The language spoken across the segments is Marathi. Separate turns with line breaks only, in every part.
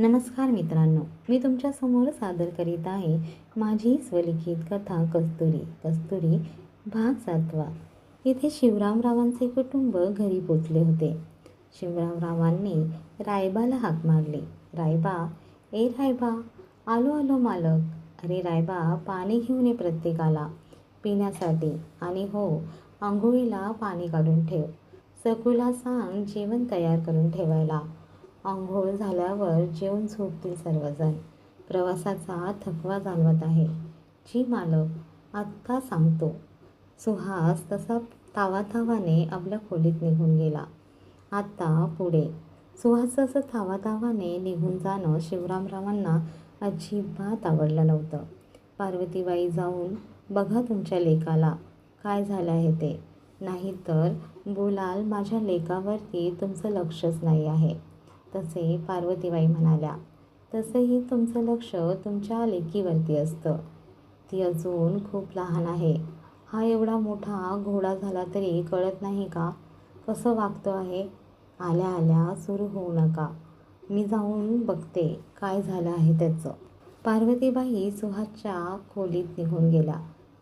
नमस्कार मित्रांनो, मी तुमच्यासमोर सादर करीत आहे माझी स्वलिखित कथा कस्तुरी. कस्तुरी भाग 7. इथे शिवरामरावांचे कुटुंब घरी पोचले होते. शिवरामरावांनी रायबाला हाक मारली. रायबा, ए रायबा, आलो आलो मालक. अरे रायबा, पाणी घेऊन ये प्रत्येकाला पिण्यासाठी, आणि हो, आंघोळीला पाणी काढून ठेव. सखूला सांग जेवण तयार करून ठेवायला. अंघोळ झाल्यावर जेवून झोपतील सर्वजण. प्रवासाचा थकवा जाणवत आहे. जी मालक, आत्ता सांगतो. सुहास तसा तावातावाने आपल्या खोलीत निघून गेला. आता पुढे सुहास असं तावातावाने निघून जाणं शिवरामरावांना अजिबात आवडलं नव्हतं. पार्वतीबाई, जाऊन बघा तुमच्या लेकाला काय झालं आहे ते, नाहीतर बोलाल माझ्या लेकावरती तुमचं लक्षच नाही आहे. तसे पार्वतीबाई म्हणाल्या, तसंही तुमचं लक्ष तुमच्या लेकीवरती असतं. ती अजून खूप लहान आहे. हा एवढा मोठा घोडा झाला तरी कळत नाही का कसं वागतो आहे. आल्या आल्या सुरू होऊ नका, मी जाऊन बघते काय झालं आहे त्याचं. पार्वतीबाई सुहासच्या खोलीत निघून गेल्या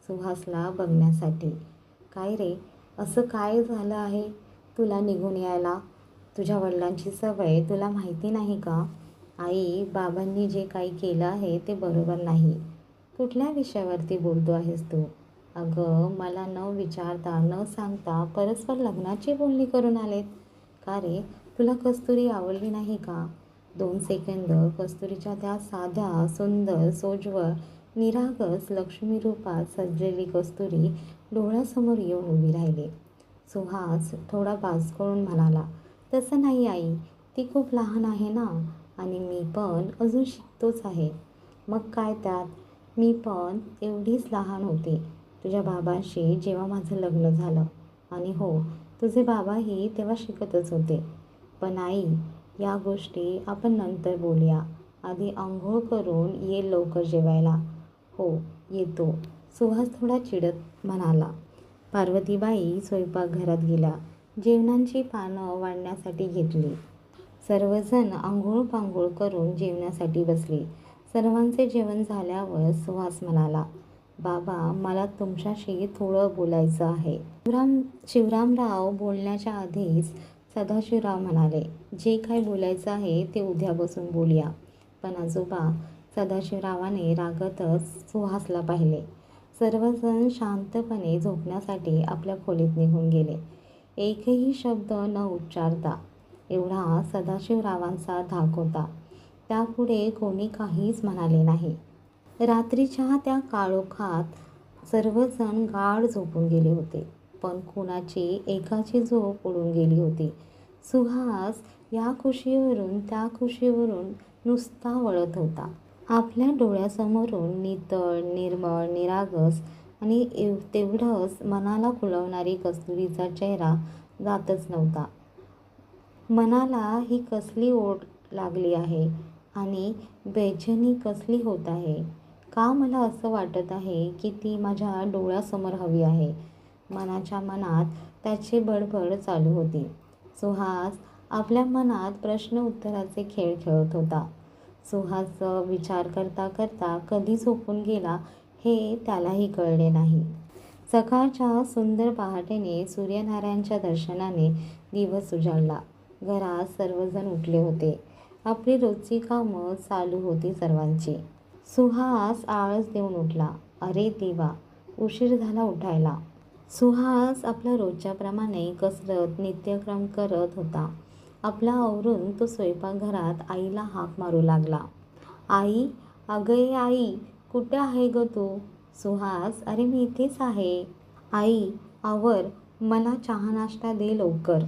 सुहासला बघण्यासाठी. काय रे, असं काय झालं आहे तुला निघून यायला? तुझ्या वडिलांची सवय तुला माहिती नाही का? आई, बाबांनी जे काही केलं आहे ते बरोबर नाही. कुठल्या विषयावरती बोलतो आहेस तू? अगं, मला न विचारता न सांगता परस्पर लग्नाची बोलणी करून आलेत. का रे, तुला कस्तुरी आवडली नाही का? 2 सेकंद कस्तुरीच्या त्या साध्या, सुंदर, सोज्वळ, निरागस लक्ष्मी रूपात सजलेली कस्तुरी डोळ्यासमोर येऊन उभी राहिली. सुहास थोडा बाजकळून म्हणाला, तसं नाही आई, ती खूप लहान आहे ना, आणि मी पण अजून शिकतोच आहे. मग काय त्यात, मी पण एवढीच लहान होते तुझ्या बाबांशी जेव्हा माझं लग्न झालं. आणि हो, तुझे बाबाही तेव्हा शिकतच होते. पण आई, या गोष्टी आपण नंतर बोलूया. आधी अंघोळ करून ये लवकर जेवायला. हो, येतो, सुहास थोडा चिडत म्हणाला. पार्वतीबाई स्वयंपाकघरात गेल्या. जेवणाची पानं वाढण्यासाठी घेतली. सर्वजण आंघोळ पांघोळ करून जेवण्यासाठी बसली. सर्वांचे जेवण झाल्यावर सुहास म्हणाला, बाबा, मला तुमच्याशी थोडं बोलायचं आहे. शिवरामराव बोलण्याच्या आधीच सदाशिवराव म्हणाले, जे काय बोलायचं आहे ते उद्या बसून बोलूया. पण आजोबा, सदाशिवरावाने रागातच सुहासला पाहिले. सर्वजण शांतपणे झोपण्यासाठी आपल्या खोलीत निघून गेले. एकही शब्द न उच्चारता. एवढा सदाशिवरावांचा धाक होता. त्यापुढे कोणी काहीच म्हणाले नाही. रात्रीच्या त्या काळोखात सर्वजण गाढ झोपून गेले होते. पण कुणाची एकाची झोप उडून गेली होती. सुहास या खुशीवरून त्या खुशीवरून नुसता वळत होता. आपल्या डोळ्यासमोरून नितळ, निर्मळ, निरागस आणि तेवढंच मनाला खुलवणारी कस्तुरीचा चेहरा जातच नव्हता. मनाला ही कसली ओढ लागली आहे आणि बेचैनी कसली होत आहे. का मला असं वाटत आहे की ती माझ्या डोळ्यासमोर हवी आहे. मनाच्या मनात त्याची बडबड चालू होती. सुहास आपल्या मनात प्रश्न उत्तराचे खेळ खेळत होता. सुहास विचार करता करता कधी झोपून गेला हे त्यालाही कळले नाही. सकाळच्या सुंदर पहाटेने सूर्यनारायणच्या दर्शनाने दिवस उजाडला. घरात सर्वजण उठले होते. आपली रोजची कामं चालू होती सर्वांची. सुहास आळस देऊन उठला. अरे देवा, उशीर झाला उठायला. सुहास आपल्या रोजच्याप्रमाणे कसरत नित्यक्रम करत होता. आपला आवरून तो स्वयंपाकघरात आईला हाक मारू लागला. आई, अगं ये आई, कुठे आहे ग तू? सुहास, अरे मी इथेच आहे. आई, आवर, मला चहा नाश्ता दे लवकर.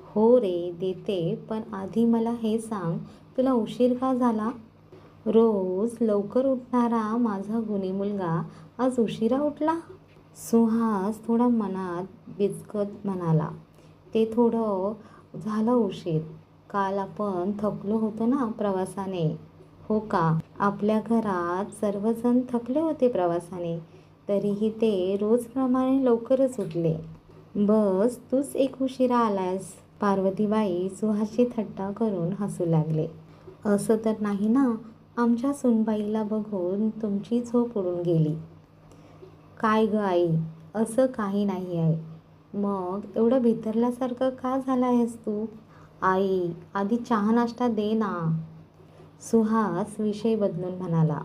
हो रे, देते, पण आधी मला हे सांग, तुला उशीर का झाला? रोज लवकर उठणारा माझा गुणी मुलगा आज उशिरा उठला. सुहास थोडा मनात बिचकत म्हणाला, ते थोडं झालं उशीर. काल आपण थकलो होतो ना प्रवासाने. हो का? आपल्या घरात सर्वजण थकले होते प्रवासाने, तरीही ते रोजप्रमाणे लवकरच उठले. बस तूच एक उशिरा आलायस. पार्वतीबाई सुहासची थट्टा करून हसू लागले. असं तर नाही ना, आमच्या सूनबाईला बघून तुमची झोप उडून गेली. काय गं आई, असं काही नाही आहे. मग एवढं भितरल्यासारखं का झालं आहेस तू? आई, आधी चहा नाश्ता दे ना. सुहास विषय बदलून म्हणाला.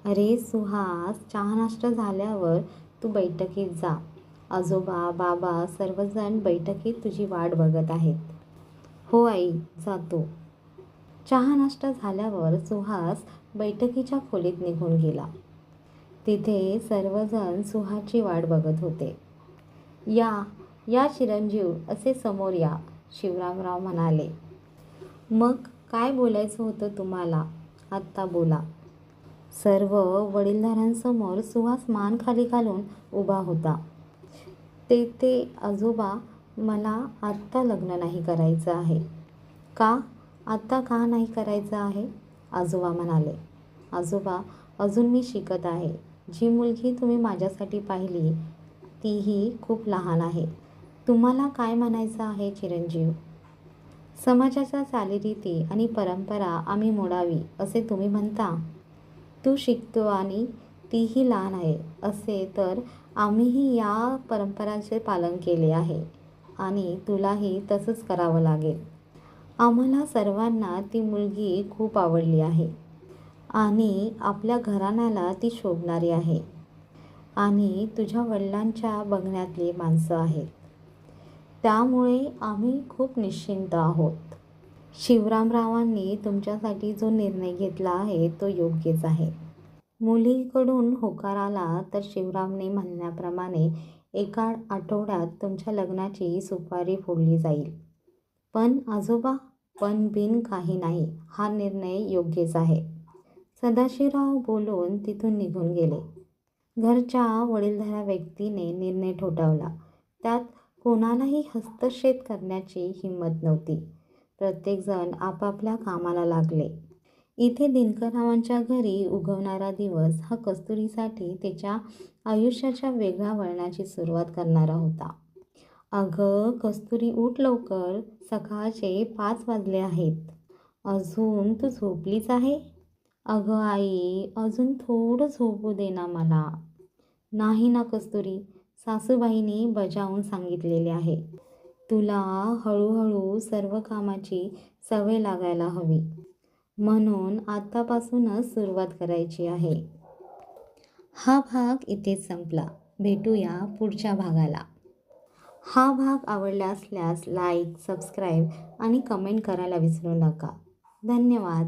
अरे सुहास, चहा नाश्ता झाल्यावर तू बैठकीत जा. आजोबा, बाबा सर्वजण बैठकीत तुझी वाट बघत आहेत. हो आई, जातो. चहा नाश्ता झाल्यावर सुहास बैठकीच्या खोलीत निघून गेला. तिथे सर्वजण सुहासची वाट बघत होते. या या चिरंजीव, असे समोर या, शिवरामराव म्हणाले. मग काय बोलायचं होतं तुम्हाला? आत्ता बोला. सर्व वडीलधाऱ्यांसमोर सुहास मान खाली घालून उभा होता. ते आजोबा, मला आत्ता लग्न नाही करायचं आहे. का? आत्ता का नाही करायचं आहे? आजोबा म्हणाले. आजोबा, अजून मी शिकत आहे. जी मुलगी तुम्ही माझ्यासाठी पाहिली तीही खूप लहान आहे. तुम्हाला काय म्हणायचं आहे चिरंजीव? समाजाच्या चालीरीती आणि परंपरा आम्ही मोडावी असे तुम्ही म्हणता. तू शिकतो आणि तीही लहान आहे असे तर आम्हीही या परंपरांचे पालन केले आहे आणि तुलाही तसंच करावं लागेल. आम्हाला सर्वांना ती मुलगी खूप आवडली आहे आणि आपल्या घराण्याला ती शोभणारी आहे आणि तुझ्या वडिलांच्या बघण्यातली माणसं आहेत. त्यामुळे आम्ही खूप निश्चिंत आहोत. शिवरामरावांनी तुमच्यासाठी जो निर्णय घेतला आहे तो योग्यच आहे. मुलीकडून होकार आला तर शिवरामने म्हणल्याप्रमाणे एका आठवड्यात तुमच्या लग्नाची सुपारी फोडली जाईल. पण आजोबा, पण बिन काही नाही, हा निर्णय योग्यच आहे. सदाशिवराव बोलून तिथून निघून गेले. घरच्या वडीलधाऱ्या व्यक्तीने निर्णय ठोठावला. त्यात कोणालाही हस्तक्षेप करण्याची हिंमत नव्हती. प्रत्येकजण आपापल्या कामाला लागले. इथे दिनकररावांच्या घरी उगवणारा दिवस हा कस्तुरीसाठी त्याच्या आयुष्याच्या वेगळ्या वळणाची सुरुवात करणारा होता. अगं कस्तुरी, उठ लवकर, सकाळचे 5 वाजले आहेत. अजून तू झोपलीच आहे? अगं आई, अजून थोडं झोपू दे ना मला. नाही ना कस्तुरी, सासूबाईंनी बजावून सांगितलेले आहे. तुला हळूहळू सर्व कामाची सवय लागायला हवी. म्हणून आत्तापासूनच सुरुवात करायची आहे. हा भाग इथेच संपला. भेटूया पुढच्या भागाला. हा भाग आवडला असल्यास लाईक, सबस्क्राईब आणि कमेंट करायला विसरू नका. धन्यवाद.